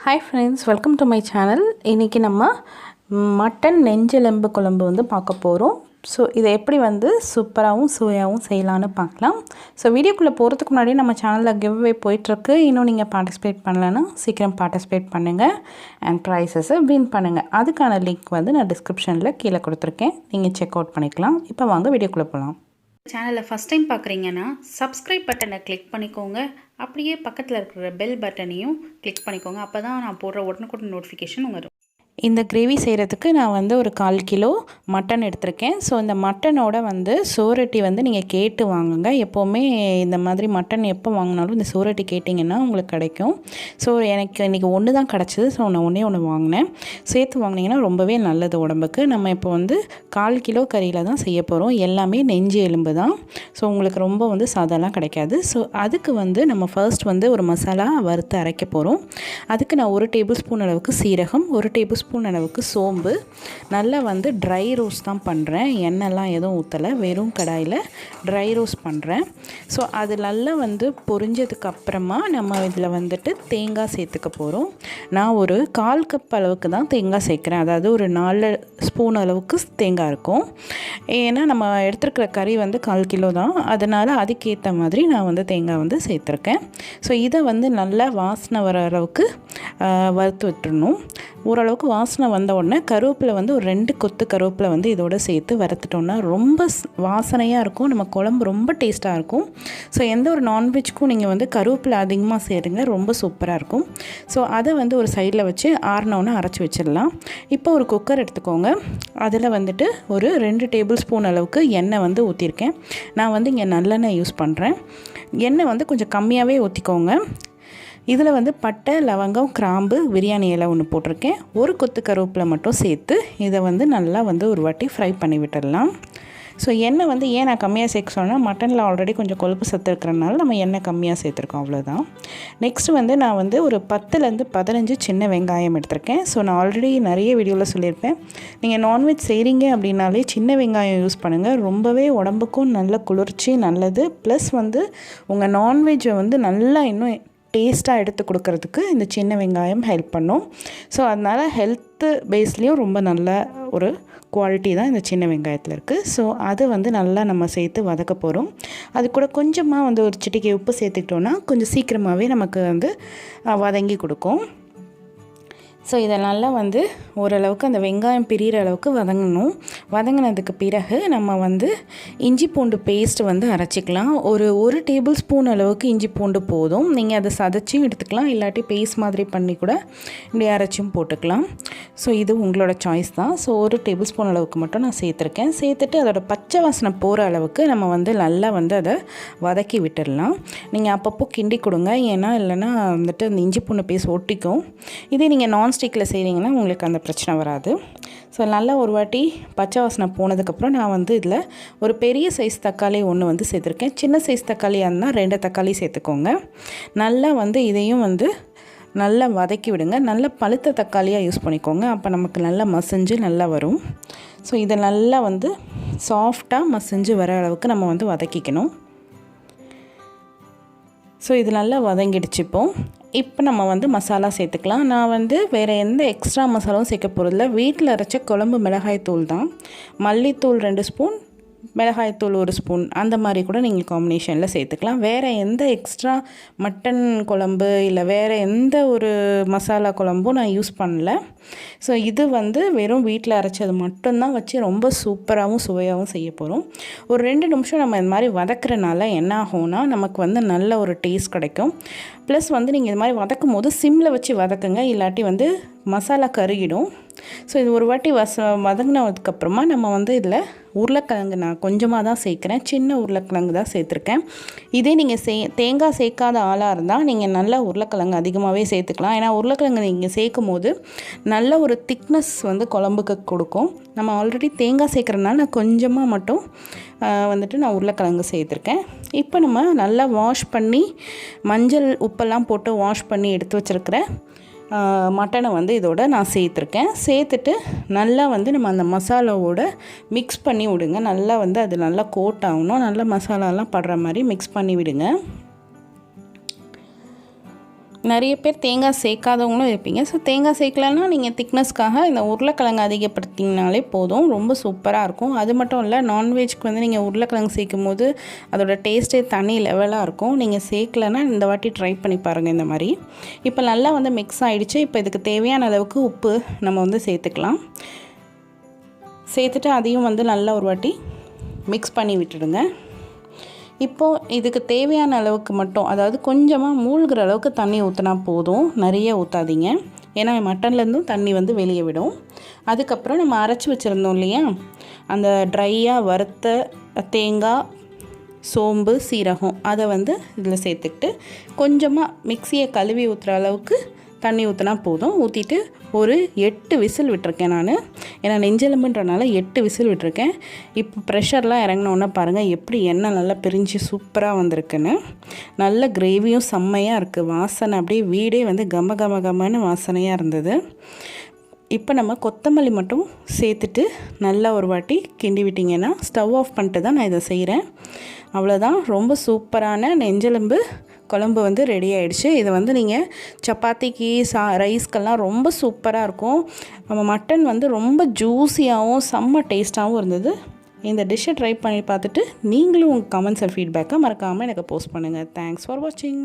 Hi friends, welcome to my channel. இன்னைக்கு நம்ம mutton நெஞ்செலும்பு குழம்பு வந்து பார்க்க போறோம். ஸோ இதை எப்படி வந்து சூப்பராகவும் சுவையாகவும் செய்யலான்னு பார்க்கலாம். ஸோ வீடியோக்குள்ளே போகிறதுக்கு முன்னாடி நம்ம சேனலில் கிவ்அவே போயிட்டுருக்கு. இன்னும் நீங்கள் பார்ட்டிசிபேட் பண்ணலைன்னா சீக்கிரம் பார்ட்டிசிபேட் பண்ணுங்கள் அண்ட் ப்ரைஸஸை வின் பண்ணுங்கள். அதுக்கான லிங்க் வந்து நான் டிஸ்கிரிப்ஷனில் கீழே கொடுத்துருக்கேன். நீங்கள் செக் அவுட் பண்ணிக்கலாம். இப்போ வாங்க வீடியோக்குள்ளே போகலாம். சேனலை ஃபஸ்ட் டைம் பார்க்குறீங்கன்னா சப்ஸ்கிரைப் பட்டனை கிளிக் பண்ணிக்கோங்க. அப்படியே பக்கத்தில் இருக்கிற பெல் பட்டனையும் கிளிக் பண்ணிக்கோங்க. அப்போ தான் நான் போடுற உடனுக்குடன் நோட்டிஃபிகேஷன் வரும். இந்த கிரேவி செய்கிறதுக்கு நான் வந்து ஒரு 1/4 கிலோ மட்டன் எடுத்திருக்கேன். ஸோ இந்த மட்டனோட வந்து சோரட்டி வந்து நீங்கள் கேட்டு வாங்குங்க. எப்போவுமே இந்த மாதிரி மட்டன் எப்போ வாங்கினாலும் இந்த சோரட்டி கேட்டிங்கன்னா உங்களுக்கு கிடைக்கும். ஸோ எனக்கு இன்றைக்கி ஒன்று தான் கிடச்சிது. ஸோ நான் ஒன்று வாங்கினேன். சேர்த்து வாங்கினீங்கன்னா ரொம்பவே நல்லது உடம்புக்கு. நம்ம இப்போ வந்து 1/4 கிலோ கறியில் தான் செய்ய போகிறோம். எல்லாமே நெஞ்சு எலும்பு தான். ஸோ உங்களுக்கு ரொம்ப வந்து சாதம்லாம் கிடைக்காது. ஸோ அதுக்கு வந்து நம்ம ஃபர்ஸ்ட் வந்து ஒரு மசாலா வறுத்து அரைக்க போகிறோம். அதுக்கு நான் 1 டேபிள் ஸ்பூன் அளவுக்கு சீரகம், 1 டேபிள் ஸ்பூன் அளவுக்கு சோம்பு நல்லா வந்து ட்ரை ரோஸ்ட் தான் பண்ணுறேன். எண்ணெய்லாம் எதுவும் ஊற்றலை, வெறும் கடாயில் ட்ரை ரோஸ்ட் பண்ணுறேன். ஸோ அது நல்லா வந்து பொரிஞ்சதுக்கு அப்புறமா நம்ம இதில் வந்துட்டு தேங்காய் சேர்த்துக்க போகிறோம். நான் ஒரு 1/4 கப் அளவுக்கு தான் தேங்காய் சேர்க்குறேன். அதாவது ஒரு 4 ஸ்பூன் அளவுக்கு தேங்காய் இருக்கும். ஏன்னா நம்ம எடுத்துருக்கிற கறி வந்து 1/4 கிலோ தான். அதனால் அதுக்கேற்ற மாதிரி நான் வந்து தேங்காய் வந்து சேர்த்துருக்கேன். ஸோ இதை வந்து நல்லா வாசனை வர அளவுக்கு வறுத்து விட்டுறணும். ஓரளவுக்கு வாசனை வந்த உடனே கருவேப்பிலை வந்து ஒரு 2 கொத்து கருவேப்பிலை வந்து இதோட சேர்த்து வறுத்துட்டோன்னா ரொம்ப வாசனையாக இருக்கும். நம்ம குழம்பு ரொம்ப டேஸ்ட்டாக இருக்கும். ஸோ எந்த ஒரு நான்வெஜ்க்கும் நீங்கள் வந்து கருவேப்பிலை அதிகமாக சேருங்க, ரொம்ப சூப்பராக இருக்கும். ஸோ அதை வந்து ஒரு சைடில் வச்சு ஆறினோன்னு அரைச்சி வச்சிடலாம். இப்போ ஒரு குக்கர் எடுத்துக்கோங்க. அதில் வந்துட்டு ஒரு 2 டேபிள் ஸ்பூன் அளவுக்கு எண்ணெய் வந்து ஊற்றிருக்கேன். நான் வந்து இங்கே நல்லெண்ணெய் யூஸ் பண்ணுறேன். எண்ணெய் வந்து கொஞ்சம் கம்மியாகவே ஊற்றிக்கோங்க. இதில் வந்து பட்டை, லவங்கம், கிராம்பு, பிரியாணி இலை ஒன்று போட்டிருக்கேன். ஒரு கொத்து கருவேப்பிலை மட்டும் சேர்த்து இதை வந்து நல்லா வந்து ஒரு வாட்டி ஃப்ரை பண்ணி விட்டுடலாம். ஸோ எண்ணெய் வந்து ஏன் நான் கம்மியாக சேர்க்க சொன்னால் மட்டனில் ஆல்ரெடி கொஞ்சம் கொழுப்பு சத்து இருக்கிறனால நம்ம எண்ணெய் கம்மியாக சேர்த்துருக்கோம், அவ்வளோதான். நெக்ஸ்ட்டு வந்து நான் வந்து ஒரு 10லேருந்து 15 சின்ன வெங்காயம் எடுத்திருக்கேன். ஸோ நான் ஆல்ரெடி நிறைய வீடியோவில் சொல்லியிருப்பேன், நீங்கள் நான்வெஜ் செய்கிறீங்க அப்படின்னாலே சின்ன வெங்காயம் யூஸ் பண்ணுங்கள். ரொம்பவே உடம்புக்கும் நல்ல குளிர்ச்சி, நல்லது. ப்ளஸ் வந்து உங்கள் நான்வெஜ்ஜை வந்து நல்லா இன்னும் டேஸ்ட்டாக எடுத்து கொடுக்கறதுக்கு இந்த சின்ன வெங்காயம் ஹெல்ப் பண்ணும். ஸோ அதனால் ஹெல்த்து பேஸ்லேயும் ரொம்ப நல்ல ஒரு குவாலிட்டி தான் இந்த சின்ன வெங்காயத்தில் இருக்குது. ஸோ அது வந்து நல்லா நம்ம சேர்த்து வதக்க போகிறோம். அது கூட கொஞ்சமாக வந்து ஒரு சிட்டிகை உப்பு சேர்த்துக்கிட்டோன்னா கொஞ்சம் சீக்கிரமாகவே நமக்கு வந்து வதங்கி கொடுக்கும். ஸோ இதை நல்லா வந்து ஓரளவுக்கு அந்த வெங்காயம் பிரிகிற அளவுக்கு வதங்கணும். வதங்கினதுக்கு பிறகு நம்ம வந்து இஞ்சி பூண்டு பேஸ்ட் வந்து அரைச்சிக்கலாம். ஒரு டேபிள் ஸ்பூன் அளவுக்கு இஞ்சி பூண்டு போதும். நீங்கள் அதை சதைச்சியும் எடுத்துக்கலாம், இல்லாட்டி பேஸ்ட் மாதிரி பண்ணி கூட இப்படி அரைச்சியும் போட்டுக்கலாம். ஸோ இது உங்களோட சாய்ஸ் தான். ஸோ 1 டேபிள் ஸ்பூன் அளவுக்கு மட்டும் நான் சேர்த்துருக்கேன். சேர்த்துட்டு அதோட பச்சை வாசனை போகிற அளவுக்கு நம்ம வந்து நல்லா வந்து அதை வதக்கி விட்டுடலாம். நீங்கள் அப்பப்போ கிண்டி கொடுங்க, ஏன்னா இல்லைன்னா வந்துட்டு அந்த இஞ்சி பூண்டு பேஸ்ட் ஒட்டிக்கும். இதே நீங்கள் நான்ஸ்டிக்கில் செய்கிறீங்கன்னா உங்களுக்கு அந்த பிரச்சனை வராது. ஸோ நல்லா ஒரு வாட்டி பச்சை வாசனை போனதுக்கப்புறம் நான் வந்து இதில் ஒரு பெரிய சைஸ் தக்காளி ஒன்று வந்து சேர்த்துருக்கேன். சின்ன சைஸ் தக்காளியாக இருந்தால் 2 தக்காளி சேர்த்துக்கோங்க. நல்லா வந்து இதையும் வந்து நல்லா வதக்கி விடுங்க. நல்ல பழுத்த தக்காளியாக யூஸ் பண்ணிக்கோங்க. அப்போ நமக்கு நல்லா மசிஞ்சு நல்லா வரும். ஸோ இதை நல்லா வந்து சாஃப்டாக மசிஞ்சு வர அளவுக்கு நம்ம வந்து வதக்கிக்கணும். ஸோ இது நல்லா வதங்கிடுச்சுப்போம். இப்போ நம்ம வந்து மசாலா சேர்த்துக்கலாம். நான் வந்து வேறு எந்த எக்ஸ்ட்ரா மசாலாவும் சேர்க்க போகிறதில்ல. வீட்டில் அரைச்ச குழம்பு மிளகாய் தூள் தான். மல்லித்தூள் 2 ஸ்பூன், மிளகாய்த்தூள் 1 ஸ்பூன், அந்த மாதிரி கூட நீங்கள் காம்பினேஷனில் சேர்த்துக்கலாம். வேறு எந்த எக்ஸ்ட்ரா மட்டன் குழம்பு இல்லை வேறு எந்த ஒரு மசாலா குழம்பும் நான் யூஸ் பண்ணல. ஸோ இது வந்து வெறும் வீட்டில் அரைச்சது மட்டும்தான் வச்சு ரொம்ப சூப்பராகவும் சுவையாகவும் செய்ய போகிறோம். ஒரு 2 நிமிஷம் நம்ம இந்த மாதிரி வதக்குறனால என்ன ஆகும்னா நமக்கு வந்து நல்ல ஒரு டேஸ்ட் கிடைக்கும். ப்ளஸ் வந்து நீங்கள் இது மாதிரி வதக்கும் போது சிம்மில் வச்சு வதக்குங்க, இல்லாட்டி வந்து மசாலா கருகிடும். ஸோ இது ஒரு வாட்டி வதங்கினதுக்கப்புறமா நம்ம வந்து இதில் உருளைக்கிழங்கு நான் கொஞ்சமாக தான் சேர்க்குறேன். சின்ன உருளைக்கிழங்கு தான் சேர்த்துருக்கேன். இதே நீங்கள் தேங்காய் சேர்க்காத ஆளாக இருந்தால் நீங்கள் நல்லா உருளைக்கிழங்கு அதிகமாகவே சேர்த்துக்கலாம். ஏன்னா உருளைக்கிழங்கு நீங்கள் சேர்க்கும் போது நல்ல ஒரு திக்னஸ் வந்து குழம்புக்கு கொடுக்கும். நம்ம ஆல்ரெடி தேங்காய் சேர்க்குறதுனால நான் கொஞ்சமாக மட்டும் வந்துட்டு நான் உருளைக்கிழங்கு சேர்த்துருக்கேன். இப்போ நம்ம நல்லா வாஷ் பண்ணி மஞ்சள் உப்பெல்லாம் போட்டு வாஷ் பண்ணி எடுத்து வச்சுருக்கிற மட்டனை வந்து இதோட நான் சேர்த்துருக்கேன். சேர்த்துட்டு நல்லா வந்து நம்ம அந்த மசாலாவோட மிக்ஸ் பண்ணி விடுங்க. நல்லா வந்து அது நல்லா கோட் ஆகணும். நல்லா மசாலாலாம் படுற மாதிரி மிக்ஸ் பண்ணி விடுங்க. நிறைய பேர் தேங்காய் சேர்க்காதவங்களும் இருப்பீங்க. ஸோ தேங்காய் சேர்க்கலன்னா நீங்கள் திக்னஸ்க்காக இந்த உருளைக்கிழங்கு அதிகப்படுத்திங்கனாலே போதும், ரொம்ப சூப்பராக இருக்கும். அது மட்டும் இல்லை, நான்வெஜ்க்கு வந்து நீங்கள் உருளைக்கிழங்கு சேர்க்கும் போது அதோட டேஸ்ட்டே தனி லெவலாக இருக்கும். நீங்கள் சேர்க்கலன்னா இந்த வாட்டி ட்ரை பண்ணி பாருங்கள் இந்த மாதிரி. இப்போ நல்லா வந்து மிக்ஸ் ஆகிடுச்சு. இப்போ இதுக்கு தேவையான அளவுக்கு உப்பு நம்ம வந்து சேர்த்துக்கலாம். சேர்த்துட்டு அதையும் வந்து நல்லா ஒரு வாட்டி மிக்ஸ் பண்ணி விட்டுடுங்க. இப்போது இதுக்கு தேவையான அளவுக்கு மட்டும், அதாவது கொஞ்சமாக மூழ்கிற அளவுக்கு தண்ணி ஊற்றினா போதும், நிறைய ஊற்றாதீங்க. ஏன்னா மட்டன்லேருந்தும் தண்ணி வந்து வெளியே விடும். அதுக்கப்புறம் நம்ம அரைச்சி வச்சுருந்தோம் இல்லையா, அந்த ட்ரையாக வறுத்த தேங்காய், சோம்பு, சீரகம் அதை வந்து இதில் சேர்த்துக்கிட்டு கொஞ்சமாக மிக்சியை கழுவி ஊற்றுற அளவுக்கு தண்ணி ஊற்றினா போதும். ஊற்றிட்டு ஒரு 8 விசில் விட்டுருக்கேன் நான். ஏன்னா நெஞ்செலும்புன்றனால 8 விசில் விட்டுருக்கேன். இப்போ ப்ரெஷர்லாம் இறங்கினோன்னே பாருங்கள் எப்படி எண்ணெய் நல்லா பிரிஞ்சு சூப்பராக வந்திருக்குன்னு. நல்ல கிரேவியும் செம்மையாக இருக்குது. வாசனை அப்படியே வீடே வந்து கம கம கமன்னு வாசனையாக இருந்தது. இப்போ நம்ம கொத்தமல்லி மட்டும் சேர்த்துட்டு நல்லா ஒரு வாட்டி கிண்டி விட்டிங்கன்னா ஸ்டவ் ஆஃப் பண்ணிட்டு தான் நான் இதை செய்கிறேன். அவ்வளோதான், ரொம்ப சூப்பரான நெஞ்செலும்பு குழம்பு வந்து ரெடி ஆகிடுச்சு. இதை வந்து நீங்கள் சப்பாத்திக்கு ரைஸ்க்கெல்லாம் ரொம்ப சூப்பராக இருக்கும். நம்ம மட்டன் வந்து ரொம்ப ஜூஸியாகவும் செம்ம டேஸ்ட்டாகவும் இருந்தது. இந்த டிஷ்ஷை ட்ரை பண்ணி பார்த்துட்டு நீங்களும் உங்கள் கமெண்ட்ஸ் அண்ட் ஃபீட்பேக்கை மறக்காமல் எனக்கு போஸ்ட் பண்ணுங்கள். தேங்க்ஸ் ஃபார் வாட்சிங்.